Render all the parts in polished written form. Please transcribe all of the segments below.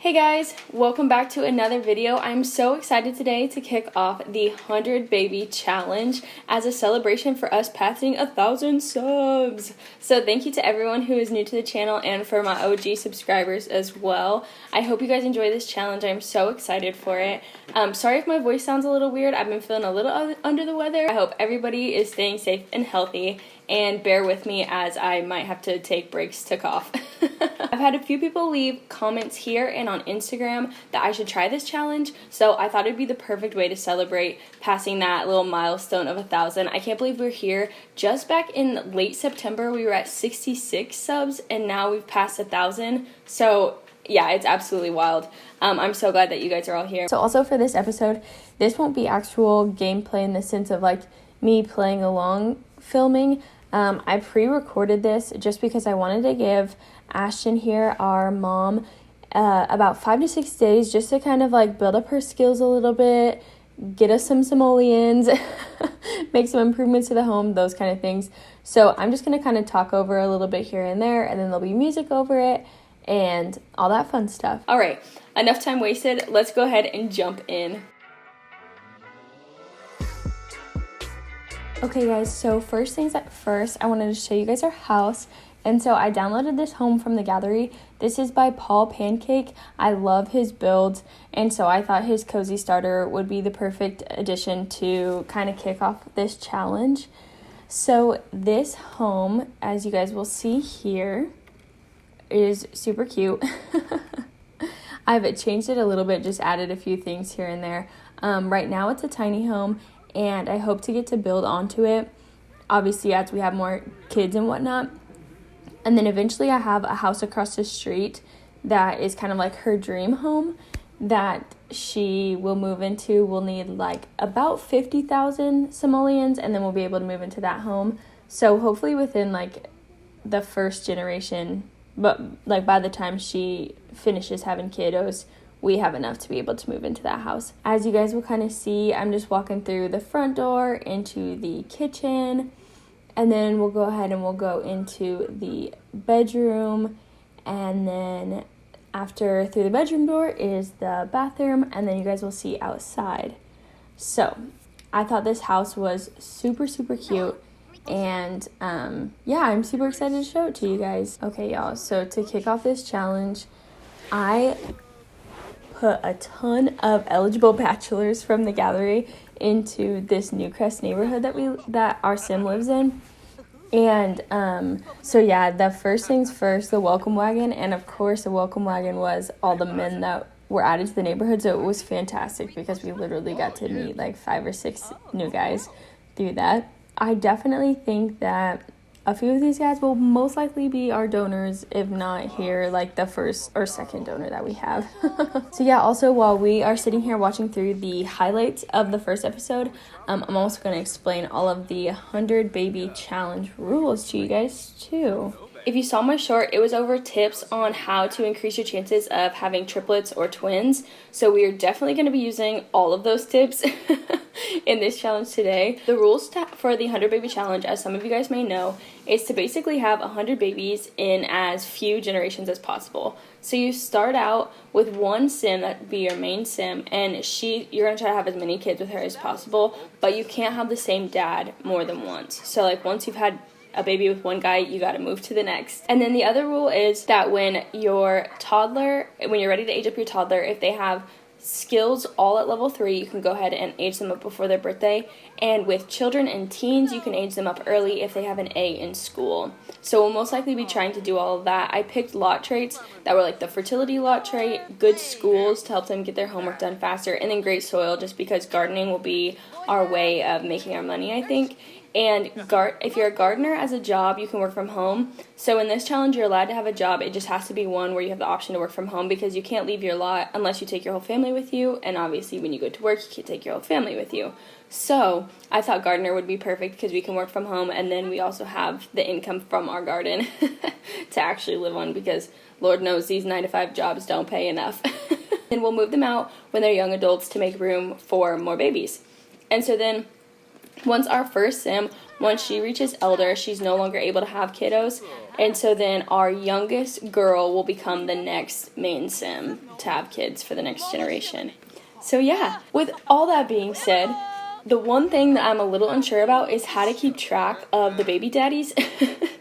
Hey guys, welcome back to another video. I'm so excited today to kick off the 100 Baby Challenge as a celebration for us passing 1,000 subs. So thank you to everyone who is new to the channel and for my OG subscribers as well. I hope you guys enjoy this challenge. I'm so excited for it. Sorry if my voice sounds a little weird. I've been feeling a little under the weather. I hope everybody is staying safe and healthy, and bear with me as I might have to take breaks to cough. I've had a few people leave comments here and on Instagram that I should try this challenge, so I thought it'd be the perfect way to celebrate passing that little milestone of 1,000. I can't believe we're here. Just back in late September, we were at 66 subs, and now we've passed 1,000. So yeah, it's absolutely wild. I'm so glad that you guys are all here. So also for this episode, this won't be actual gameplay in the sense of like me playing along filming. I pre-recorded this just because I wanted to give Ashton here, our mom, about 5 to 6 days just to kind of like build up her skills a little bit, get us some simoleons, make some improvements to the home, those kind of things. So I'm just going to kind of talk over a little bit here and there, and then there'll be music over it and all that fun stuff. All right, enough time wasted. Let's go ahead and jump in. Okay guys, so first things at first, I wanted to show you guys our house. And so I downloaded this home from the gallery. This is by Paul Pancake. I love his builds, and so I thought his cozy starter would be the perfect addition to kind of kick off this challenge. So this home, as you guys will see here, is super cute. I've changed it a little bit, just added a few things here and there. Right now it's a tiny home, and I hope to get to build onto it, obviously as we have more kids and whatnot. And then eventually I have a house across the street that is kind of like her dream home that she will move into. We'll need like about 50,000 simoleons, and then we'll be able to move into that home. So hopefully within like the first generation, but like by the time she finishes having kiddos, we have enough to be able to move into that house. As you guys will kind of see, I'm just walking through the front door into the kitchen, and then we'll go ahead and we'll go into the bedroom, and then after through the bedroom door is the bathroom, and then you guys will see outside. So I thought this house was super cute, and yeah, I'm super excited to show it to you guys. Okay y'all, so to kick off this challenge, I put a ton of eligible bachelors from the gallery into this Newcrest neighborhood that our sim lives in. And so yeah, the first things first, the welcome wagon, and of course the welcome wagon was all the men that were added to the neighborhood. So it was fantastic because we literally got to meet like 5 or 6 new guys through that. I definitely think that a few of these guys will most likely be our donors, if not here, like the first or second donor that we have. So yeah, also while we are sitting here watching through the highlights of the first episode, I'm also going to explain all of the 100 Baby Challenge rules to you guys too. If you saw my short, it was over tips on how to increase your chances of having triplets or twins. So we are definitely going to be using all of those tips in this challenge today. The rules for the 100 Baby Challenge, as some of you guys may know, is to basically have 100 babies in as few generations as possible. So you start out with one sim that would be your main sim, and you're going to try to have as many kids with her as possible, but you can't have the same dad more than once. So like once you've had a baby with one guy, you got to move to the next. And then the other rule is that when you're ready to age up your toddler, if they have skills all at level 3, you can go ahead and age them up before their birthday. And with children and teens, you can age them up early if they have an A in school. So we'll most likely be trying to do all of that. I picked lot traits that were like the fertility lot trait, good schools to help them get their homework done faster, and then great soil just because gardening will be our way of making our money, I think. And if you're a gardener as a job, you can work from home. So in this challenge, you're allowed to have a job. It just has to be one where you have the option to work from home, because you can't leave your lot unless you take your whole family with you. And obviously when you go to work, you can't take your whole family with you. So I thought gardener would be perfect because we can work from home, and then we also have the income from our garden to actually live on, because Lord knows these 9-to-5 jobs don't pay enough. And we'll move them out when they're young adults to make room for more babies. And so then once our first sim, once she reaches elder, she's no longer able to have kiddos. And so then our youngest girl will become the next main sim to have kids for the next generation. So yeah, with all that being said, the one thing that I'm a little unsure about is how to keep track of the baby daddies.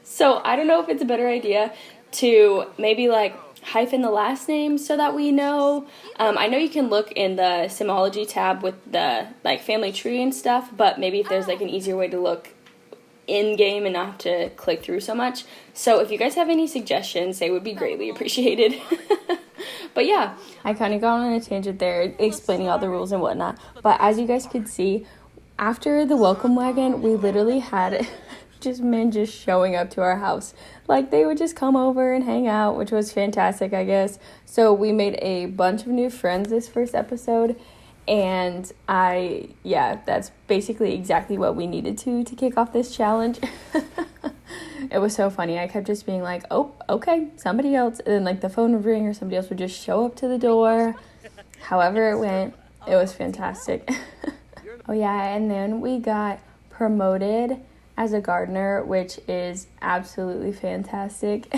So I don't know if it's a better idea to maybe like hyphen the last name so that we know. I know you can look in the Simology tab with the like family tree and stuff, but maybe if there's like an easier way to look in game and not have to click through so much. So if you guys have any suggestions, they would be greatly appreciated. But yeah, I kind of got on a tangent there explaining all the rules and whatnot. But as you guys could see, after the welcome wagon, we literally had just men just showing up to our house. Like, they would just come over and hang out, which was fantastic, I guess. So we made a bunch of new friends this first episode. And that's basically exactly what we needed to kick off this challenge. It was so funny. I kept just being like, oh, okay, somebody else. And then like the phone would ring or somebody else would just show up to the door. However it went, it was fantastic. Oh yeah, and then we got promoted as a gardener, which is absolutely fantastic.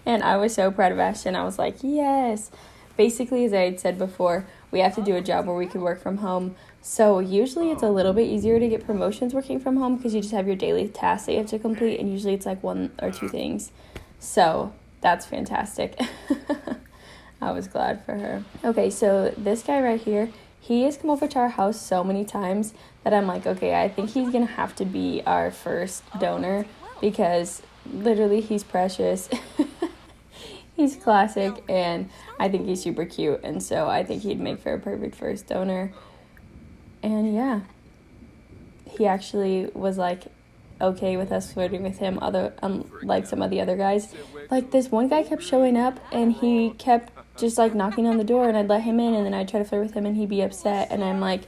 And I was so proud of Ashton. I was like, yes. Basically, as I had said before, we have to do a job where we can work from home. So usually it's a little bit easier to get promotions working from home because you just have your daily tasks that you have to complete, and usually it's like 1 or 2 things. So that's fantastic. I was glad for her. Okay, so this guy right here, he has come over to our house so many times that I'm like, okay, I think he's going to have to be our first donor because literally he's precious. He's classic, and I think he's super cute, and so I think he'd make for a perfect first donor. And yeah, he actually was like okay with us flirting with him, like some of the other guys. Like, this one guy kept showing up, and he kept just like knocking on the door, and I'd let him in, and then I'd try to flirt with him, and he'd be upset, and I'm like,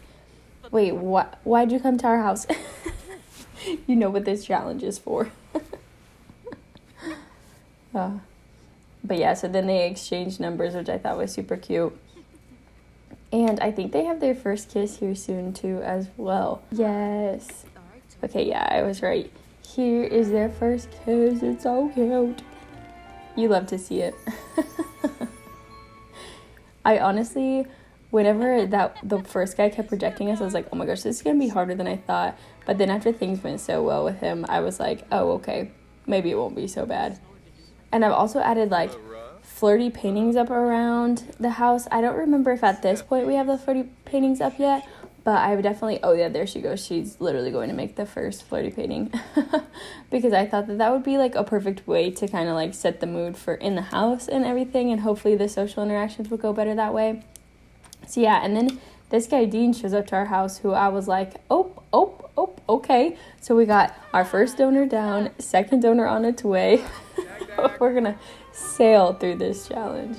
wait, why'd you come to our house? You know what this challenge is for. But yeah, so then they exchanged numbers, which I thought was super cute. And I think they have their first kiss here soon too as well. Yes. Okay, yeah, I was right. Here is their first kiss. It's so cute. You love to see it. I honestly, whenever the first guy kept rejecting us, I was like, oh my gosh, this is going to be harder than I thought. But then after things went so well with him, I was like, oh, okay, maybe it won't be so bad. And I've also added like flirty paintings up around the house. I don't remember if at this point we have the flirty paintings up yet, but I would definitely, oh yeah, there she goes. She's literally going to make the first flirty painting because I thought that would be like a perfect way to kind of like set the mood for in the house and everything, and hopefully the social interactions would go better that way. So yeah, and then this guy Dean shows up to our house, who I was like, oh, okay. So we got our first donor down, second donor on its way. We're gonna sail through this challenge.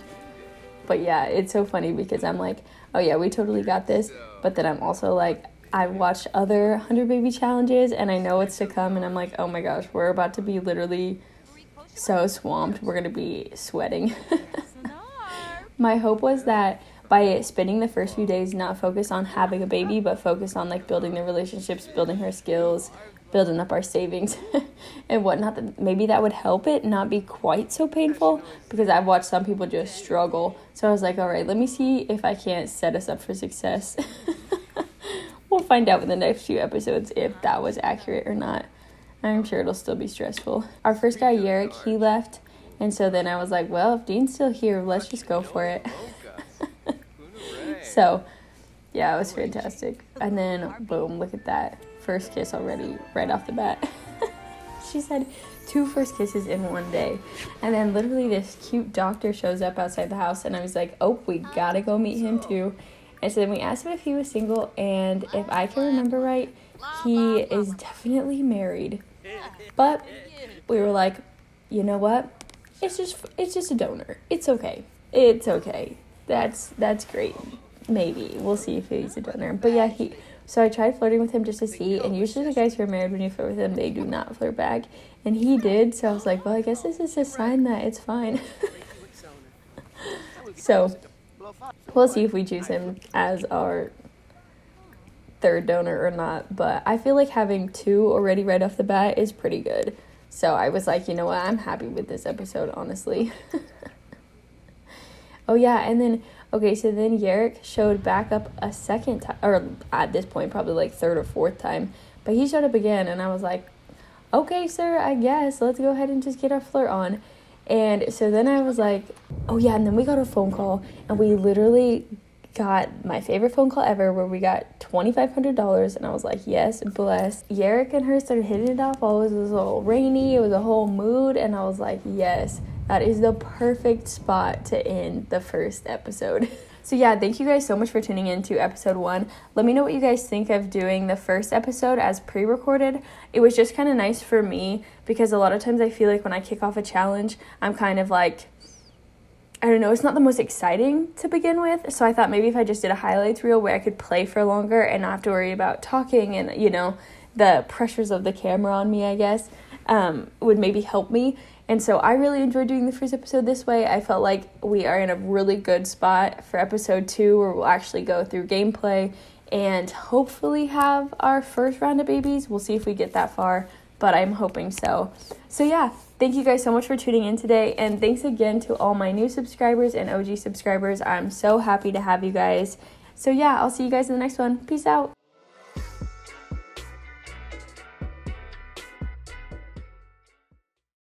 But yeah, it's so funny because I'm like, oh yeah, we totally got this. But then I'm also like, I've watched other 100 baby challenges and I know what's to come, and I'm like, oh my gosh, we're about to be literally so swamped. We're gonna be sweating. My hope was that by spending the first few days not focus on having a baby, but focus on like building the relationships, building her skills, building up our savings and whatnot, that maybe that would help it not be quite so painful, because I've watched some people just struggle. So I was like, all right, let me see if I can't set us up for success. We'll find out in the next few episodes if that was accurate or not. I'm sure it'll still be stressful. Our first guy, Yerrick, he left, and so then I was like, well, if Dean's still here, let's just go for it. So yeah, it was fantastic. And then boom, look at that. First kiss already, right off the bat. She said 2 first kisses in one day. And then literally this cute doctor shows up outside the house, and I was like, oh, we gotta go meet him too. And so then we asked him if he was single, and if I can remember right, he is definitely married. But we were like, you know what? It's just a donor. It's okay. That's great. Maybe. We'll see if he's a donor. But yeah, so I tried flirting with him just to see, and usually the guys who are married, when you flirt with them, they do not flirt back. And he did, so I was like, well, I guess this is a sign that it's fine. So we'll see if we choose him as our third donor or not, but I feel like having 2 already right off the bat is pretty good. So I was like, you know what, I'm happy with this episode, honestly. Oh yeah, and then, okay, so then Yerrick showed back up a second time, or at this point, probably like 3rd or 4th time, but he showed up again, and I was like, okay, sir, I guess, let's go ahead and just get our flirt on. And so then I was like, oh yeah, and then we got a phone call, and we literally got my favorite phone call ever, where we got $2,500, and I was like, yes, blessed. Yerrick and her started hitting it off while it was a little rainy, it was a whole mood, and I was like, yes, that is the perfect spot to end the first episode. So yeah, thank you guys so much for tuning in to episode 1. Let me know what you guys think of doing the first episode as pre-recorded. It was just kind of nice for me, because a lot of times I feel like when I kick off a challenge, I'm kind of like, I don't know, it's not the most exciting to begin with. So I thought maybe if I just did a highlights reel where I could play for longer and not have to worry about talking and, you know, the pressures of the camera on me, I guess, would maybe help me. And so I really enjoyed doing the first episode this way. I felt like we are in a really good spot for episode 2, where we'll actually go through gameplay and hopefully have our first round of babies. We'll see if we get that far, but I'm hoping so. So yeah, thank you guys so much for tuning in today. And thanks again to all my new subscribers and OG subscribers. I'm so happy to have you guys. So yeah, I'll see you guys in the next one. Peace out.